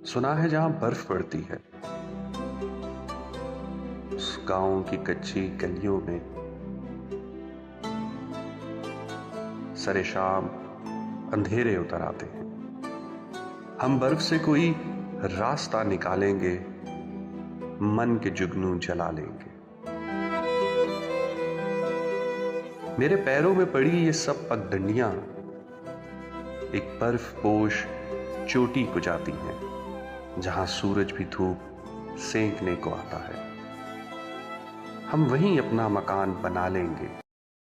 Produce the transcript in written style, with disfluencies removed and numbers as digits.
सुना है जहां बर्फ पड़ती है उस गांव की कच्ची गलियों में सरे शाम अंधेरे उतर आते हैं। हम बर्फ से कोई रास्ता निकालेंगे, मन के जुगनू जला लेंगे। मेरे पैरों में पड़ी ये सब पगडंडियां एक बर्फ पोश चोटी को जाती हैं, जहां सूरज भी धूप सेंकने को आता है। हम वहीं अपना मकान बना लेंगे,